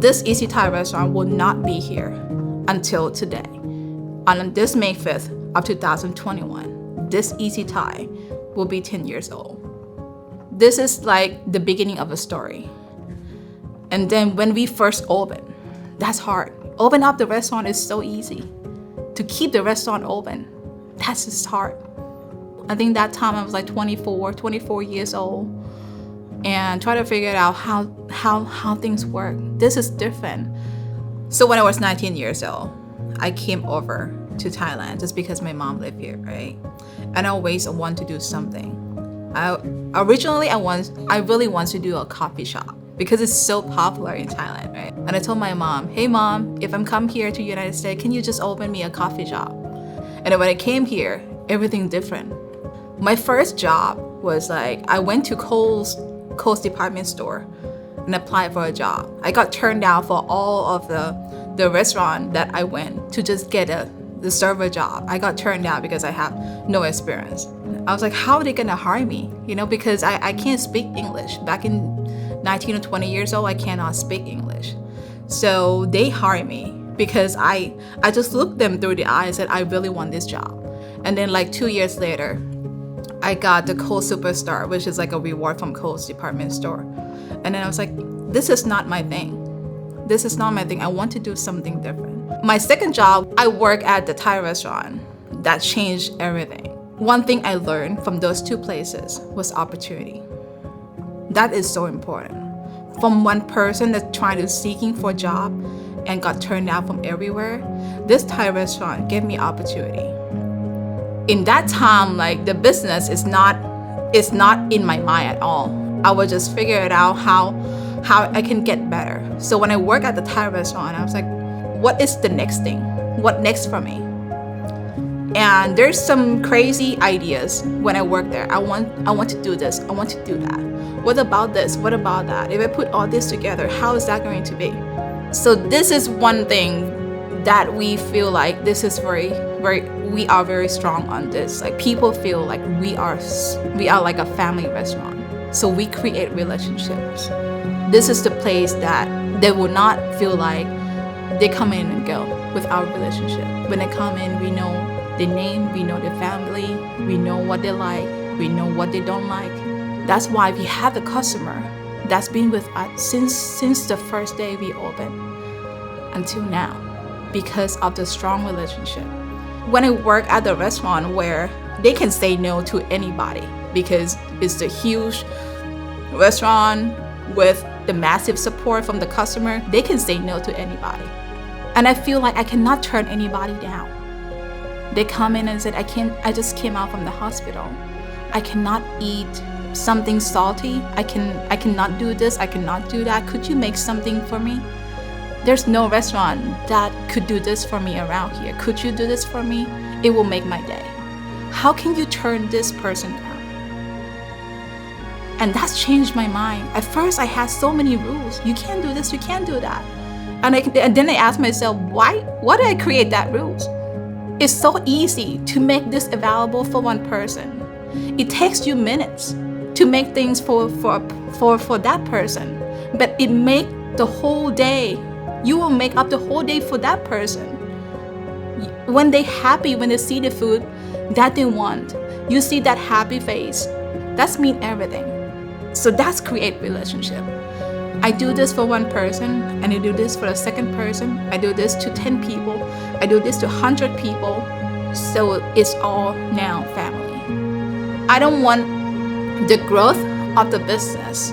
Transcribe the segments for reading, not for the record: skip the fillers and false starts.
this Easy Thai restaurant will not be here until today. On this May 5th of 2021, this Easy Thai will be 10 years old. This is like the beginning of a story. And then when we first opened, that's hard. Open up the restaurant is so easy. To keep the restaurant open, that's just hard. I think that time I was like 24 years old and try to figure out how things work. This is different. So when I was 19 years old, I came over to Thailand just because my mom lived here, right? And I always want to do something. I really want to do a coffee shop because it's so popular in Thailand, right? And I told my mom, hey mom, if I'm come here to United States, can you just open me a coffee shop? And then when I came here, everything different. My first job was like, I went to Kohl's department store and applied for a job. I got turned down for all of the restaurant that I went to just get the server job. I got turned down because I have no experience. I was like, how are they gonna hire me? Because I can't speak English. Back in 19 or 20 years old, I cannot speak English. So they hired me because I just looked them through the eye and said, I really want this job. And then like 2 years later, I got the Kohl's Superstar, which is like a reward from Kohl's department store. And then I was like, this is not my thing. This is not my thing. I want to do something different. My second job, I work at the Thai restaurant. That changed everything. One thing I learned from those two places was opportunity. That is so important. From one person that's trying to seeking for a job and got turned down from everywhere, this Thai restaurant gave me opportunity. In that time, like the business is not in my mind at all. I would just figure it out how I can get better. So when I work at the Thai restaurant, I was like, what is the next thing? What next for me? And there's some crazy ideas when I work there. I want to do this. I want to do that. What about this? What about that? If I put all this together, how is that going to be? So this is one thing that we feel like this is we are very strong on this. Like people feel like we are like a family restaurant. So we create relationships. This is the place that they will not feel like they come in and go without relationship. When they come in, we know their name, we know their family, we know what they like, we know what they don't like. That's why we have the customer that's been with us since the first day we opened until now, because of the strong relationship. When I work at the restaurant where they can say no to anybody because it's a huge restaurant with the massive support from the customer, they can say no to anybody. And I feel like I cannot turn anybody down. They come in and said, I just came out from the hospital. I cannot eat something salty. I cannot do this, I cannot do that. Could you make something for me? There's no restaurant that could do this for me around here. Could you do this for me? It will make my day. How can you turn this person down? And that's changed my mind. At first, I had so many rules. You can't do this, you can't do that. And then I asked myself, why did I create that rules? It's so easy to make this available for one person. It takes you minutes to make things for that person, but it make the whole day. You will make up the whole day for that person. When they're happy, when they see the food that they want, you see that happy face. That's mean everything. So that's create relationship. I do this for one person, and I do this for a second person. I do this to 10 people. I do this to 100 people. So it's all now family. I don't want the growth of the business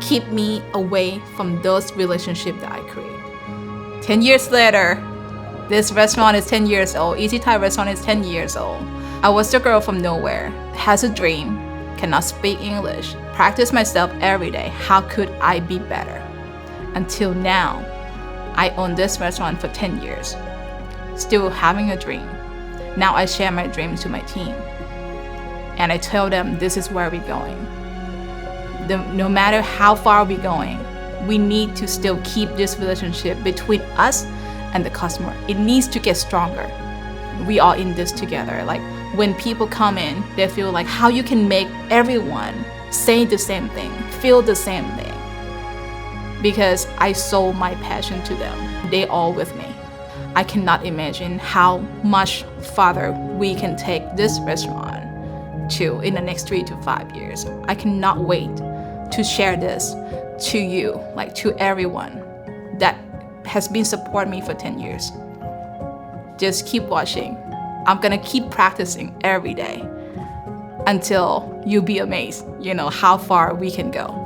keep me away from those relationships that I create. 10 years later, this restaurant is 10 years old. Easy Thai restaurant is 10 years old. I was the girl from nowhere, has a dream, cannot speak English, practice myself every day. How could I be better? Until now, I own this restaurant for 10 years, still having a dream. Now I share my dream to my team. And I tell them this is where we're going. No matter how far we're going, we need to still keep this relationship between us and the customer. It needs to get stronger. We are in this together. Like when people come in, they feel like how you can make everyone say the same thing, feel the same thing. because I sold my passion to them. They all with me. I cannot imagine how much farther we can take this restaurant to in the next 3 to 5 years. I cannot wait to share this to you, like to everyone that has been supporting me for 10 years. Just keep watching. I'm gonna keep practicing every day until you'll be amazed, how far we can go.